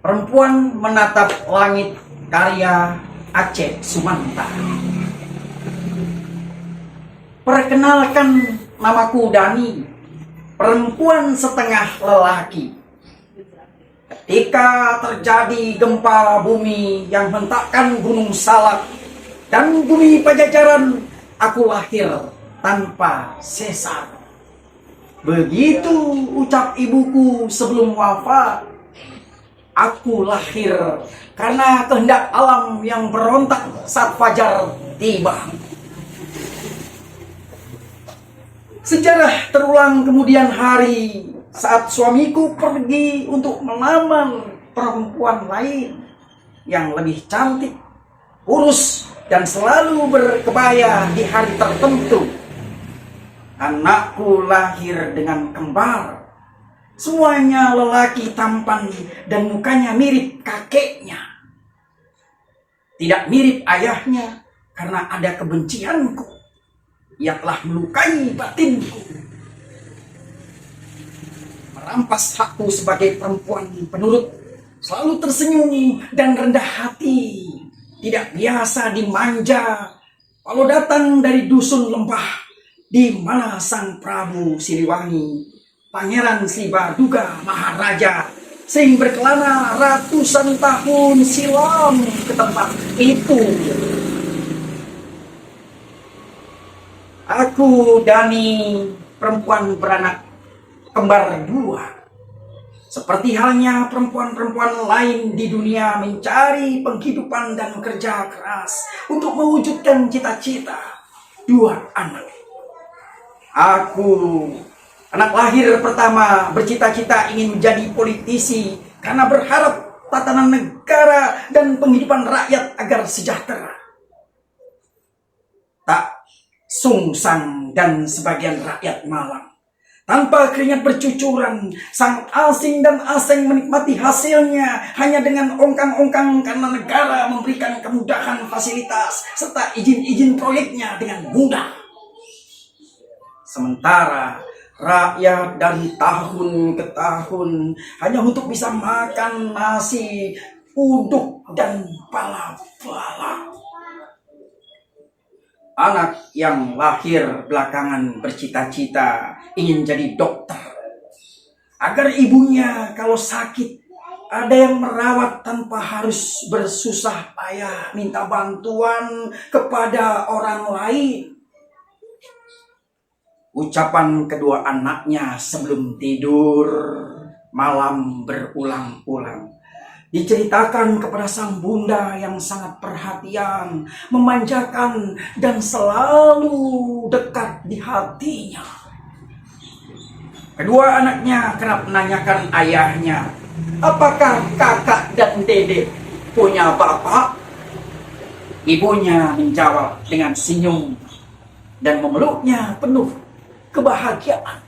Perempuan menatap langit, karya Aceh Sumanta. Perkenalkan, namaku Dani, perempuan setengah lelaki. Ketika terjadi gempa bumi yang hentakkan Gunung Salak dan bumi Pajajaran, aku lahir tanpa sesar. Begitu ucap ibuku sebelum wafat. Aku lahir karena kehendak alam yang berontak saat fajar tiba. Sejarah terulang kemudian hari saat suamiku pergi untuk melamar perempuan lain yang lebih cantik, kurus, dan selalu berkebaya di hari tertentu. Anakku lahir dengan kembar. Semuanya lelaki tampan dan mukanya mirip kakeknya. Tidak mirip ayahnya karena ada kebencianku. Ia telah melukai batinku. Merampas hakku sebagai perempuan penurut, selalu tersenyum dan rendah hati. Tidak biasa dimanja. Kalau datang dari dusun lembah, di mana Sang Prabu Siliwangi, Pangeran Sibaduga Maharaja, sering berkelana ratusan tahun silam ke tempat itu. Aku Dani, perempuan beranak kembar dua. Seperti halnya perempuan-perempuan lain di dunia mencari penghidupan dan bekerja keras untuk mewujudkan cita-cita dua anak. Aku, anak lahir pertama, bercita-cita ingin menjadi politisi karena berharap tatanan negara dan penghidupan rakyat agar sejahtera. Tak sungsang dan sebagian rakyat Malang, tanpa keringat bercucuran, sang asing dan aseng menikmati hasilnya hanya dengan ongkang-ongkang karena negara memberikan kemudahan fasilitas serta izin-izin proyeknya dengan mudah. Sementara rakyat dari tahun ke tahun hanya untuk bisa makan nasi, uduk, dan bala-bala. Anak yang lahir belakangan bercita-cita ingin jadi dokter, agar ibunya kalau sakit ada yang merawat tanpa harus bersusah payah minta bantuan kepada orang lain. Ucapan kedua anaknya sebelum tidur malam berulang-ulang diceritakan kepada sang bunda yang sangat perhatian, memanjakan, dan selalu dekat di hatinya. Kedua anaknya kerap menanyakan ayahnya, apakah kakak dan dedek punya bapak? Ibunya menjawab dengan senyum dan memeluknya penuh kebahagiaan.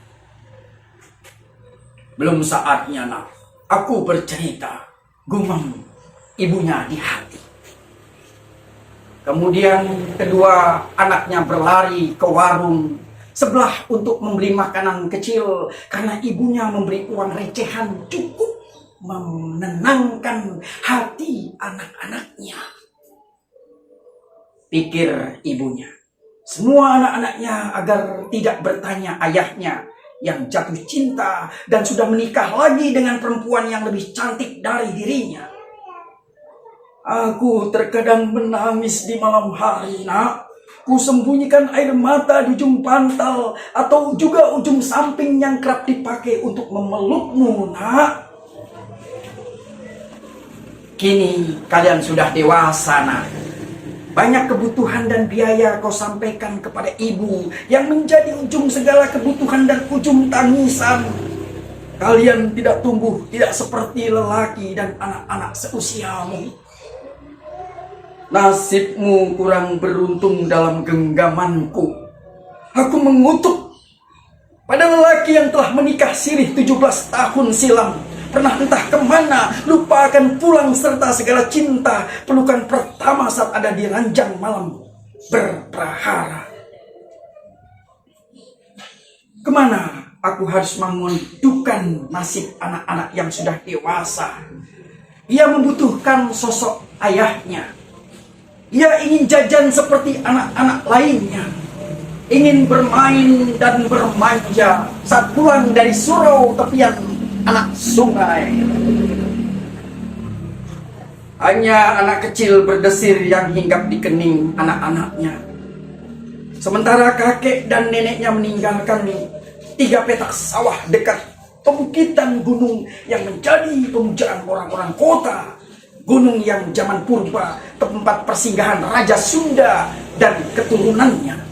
Belum saatnya, nak, aku bercerita, gumam ibunya di hati. Kemudian kedua anaknya berlari ke warung sebelah untuk membeli makanan kecil karena ibunya memberi uang recehan cukup menenangkan hati anak-anaknya. Pikir ibunya, semua anak-anaknya agar tidak bertanya ayahnya yang jatuh cinta dan sudah menikah lagi dengan perempuan yang lebih cantik dari dirinya. Aku terkadang menangis di malam hari, nak. Ku sembunyikan air mata di ujung bantal atau juga ujung samping yang kerap dipakai untuk memelukmu, nak. Kini kalian sudah dewasa, nak. Banyak kebutuhan dan biaya kau sampaikan kepada ibu yang menjadi ujung segala kebutuhan dan ujung tangisan. Kalian tidak tumbuh tidak seperti lelaki dan anak-anak seusiamu. Nasibmu kurang beruntung dalam genggamanku. Aku mengutuk pada lelaki yang telah menikah sirih 17 tahun silam. Pernah entah kemana, lupa akan pulang serta segala cinta, pelukan pertama saat ada di ranjang malam berprahara. Kemana aku harus mengundukan nasib anak-anak yang sudah dewasa? Ia membutuhkan sosok ayahnya. Ia ingin jajan seperti anak-anak lainnya. Ingin bermain dan bermanja saat pulang dari surau tepian anak sungai. Hanya anak kecil berdesir yang hinggap di kening anak-anaknya. Sementara kakek dan neneknya meninggalkan 3 petak sawah dekat pebukitan gunung yang menjadi pemujaan orang-orang kota. Gunung yang zaman purba tempat persinggahan Raja Sunda dan keturunannya.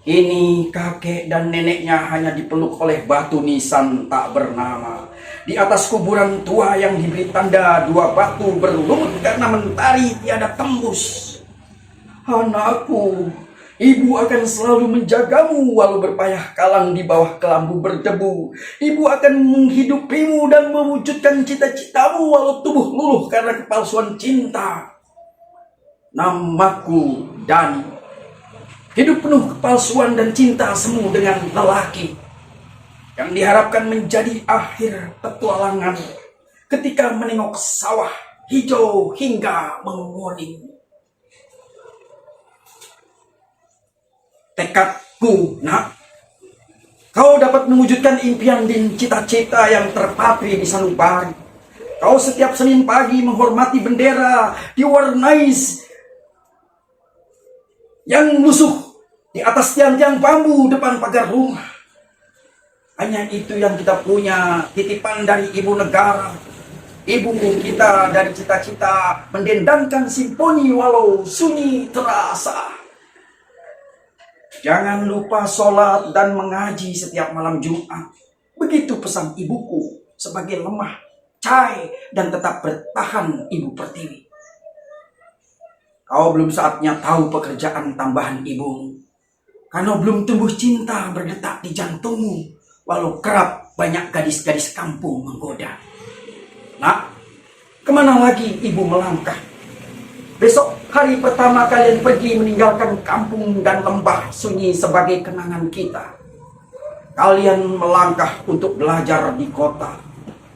Ini kakek dan neneknya hanya dipeluk oleh batu nisan tak bernama. Di atas kuburan tua yang diberi tanda 2 batu berlumut karena mentari tiada tembus. Anakku, ibu akan selalu menjagamu walau berpayah kalang di bawah kelambu berdebu. Ibu akan menghidupimu dan mewujudkan cita-citamu walau tubuh luluh karena kepalsuan cinta. Namaku Dani. Hidup penuh kepalsuan dan cinta semu dengan lelaki yang diharapkan menjadi akhir petualangan ketika menengok sawah hijau hingga menguning. Tekadku, nak, kau dapat mewujudkan impian dan cita-cita yang terpatri di sanubari. Kau setiap Senin pagi menghormati bendera diwarnai yang lusuh di atas tiang-tiang bambu depan pagar rumah. Hanya itu yang kita punya, titipan dari ibu negara. Ibu kita dari cita-cita mendendangkan simfoni walau sunyi terasa. Jangan lupa sholat dan mengaji setiap malam Jumat. Begitu pesan ibuku sebagai lemah, cai, dan tetap bertahan Ibu Pertiwi. Kau belum saatnya tahu pekerjaan tambahan ibu. Karena belum tumbuh cinta berdetak di jantungmu, walau kerap banyak gadis-gadis kampung menggoda. Nak, kemana lagi ibu melangkah? Besok hari pertama kalian pergi meninggalkan kampung dan lembah sunyi sebagai kenangan kita. Kalian melangkah untuk belajar di kota.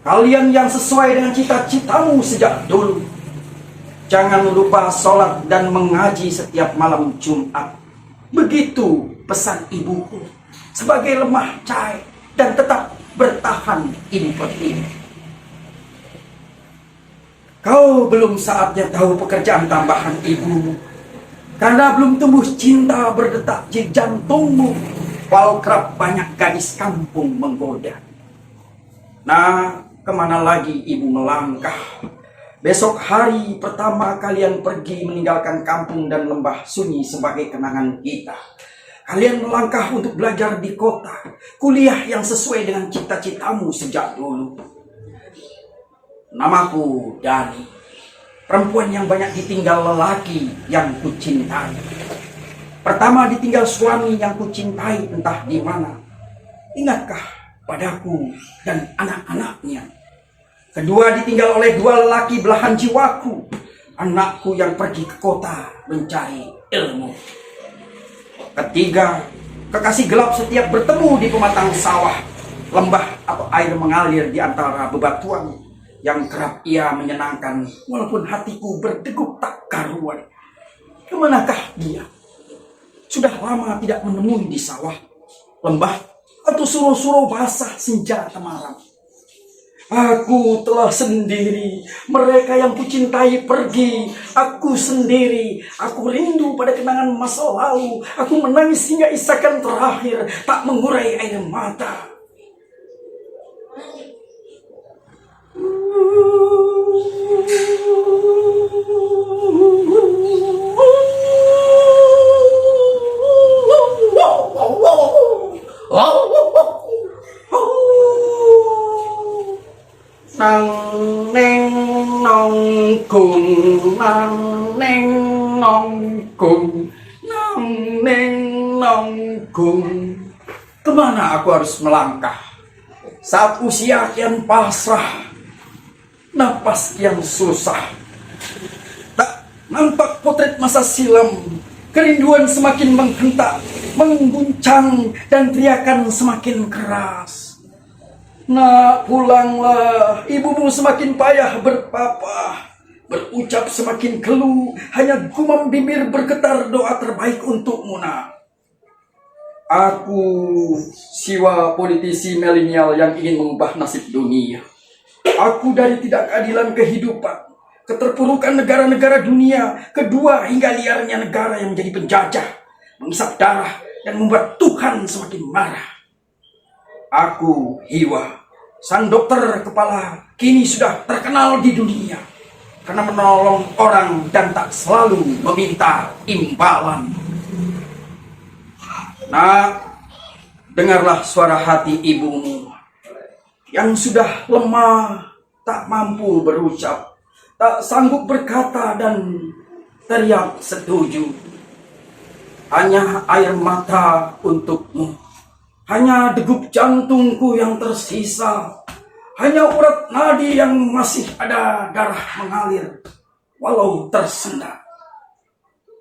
Kalian yang sesuai dengan cita-citamu sejak dulu. Jangan lupa sholat dan mengaji setiap malam Jumat. Begitu pesan ibuku sebagai lemah cai dan tetap bertahan Ibu Pertiwi. Kau belum saatnya tahu pekerjaan tambahan ibu, karena belum tumbuh cinta berdetak di jantungmu, walau kerap banyak gadis kampung menggoda. Nah, kemana lagi ibu melangkah? Besok hari pertama kalian pergi meninggalkan kampung dan lembah sunyi sebagai kenangan kita. Kalian melangkah untuk belajar di kota, kuliah yang sesuai dengan cita-citamu sejak dulu. Namaku Dani, perempuan yang banyak ditinggal lelaki yang kucintai. Pertama ditinggal suami yang kucintai entah di mana. Ingatkah padaku dan anak-anaknya? Kedua ditinggal oleh 2 lelaki belahan jiwaku. Anakku yang pergi ke kota mencari ilmu. Ketiga, kekasih gelap setiap bertemu di pematang sawah, lembah atau air mengalir di antara bebatuan yang kerap ia menyenangkan walaupun hatiku berdegup tak karuan. Kemanakah dia? Sudah lama tidak menemui di sawah, lembah atau surau-surau basah senja temaram. Aku telah sendiri, mereka yang kucintai pergi, aku sendiri, aku rindu pada kenangan masa lalu, aku menangis hingga isakan terakhir, tak mengurai air mata. Nang neng nong kung, nang neng nong kung, nang neng nong kung. Kemana aku harus melangkah saat usia kian pasrah, napas yang susah? Tak nampak potret masa silam, kerinduan semakin menghentak, mengguncang, dan teriakan semakin keras. Nak, pulanglah. Ibumu semakin payah berpapah, berucap semakin keluh, hanya gumam bibir bergetar doa terbaik untukmu, nak. Aku siwa politisi milenial yang ingin mengubah nasib dunia. Aku dari tidak keadilan kehidupan, keterpurukan negara-negara dunia, kedua hingga liarnya negara yang menjadi penjajah, mengisap darah dan membuat Tuhan semakin marah. Aku Hiwa, sang dokter kepala, kini sudah terkenal di dunia karena menolong orang dan tak selalu meminta imbalan. Nah, dengarlah suara hati ibumu yang sudah lemah, tak mampu berucap, tak sanggup berkata dan teriak setuju. Hanya air mata untukmu, hanya degup jantungku yang tersisa, hanya urat nadi yang masih ada darah mengalir, walau tersendat.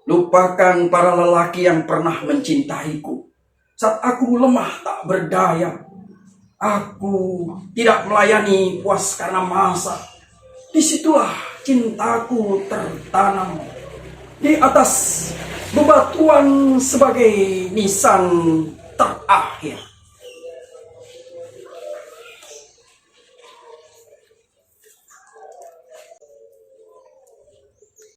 Lupakan para lelaki yang pernah mencintaiku saat aku lemah tak berdaya. Aku tidak melayani puas karena masa. Disitulah cintaku tertanam, di atas bebatuan sebagai nisan terakhir.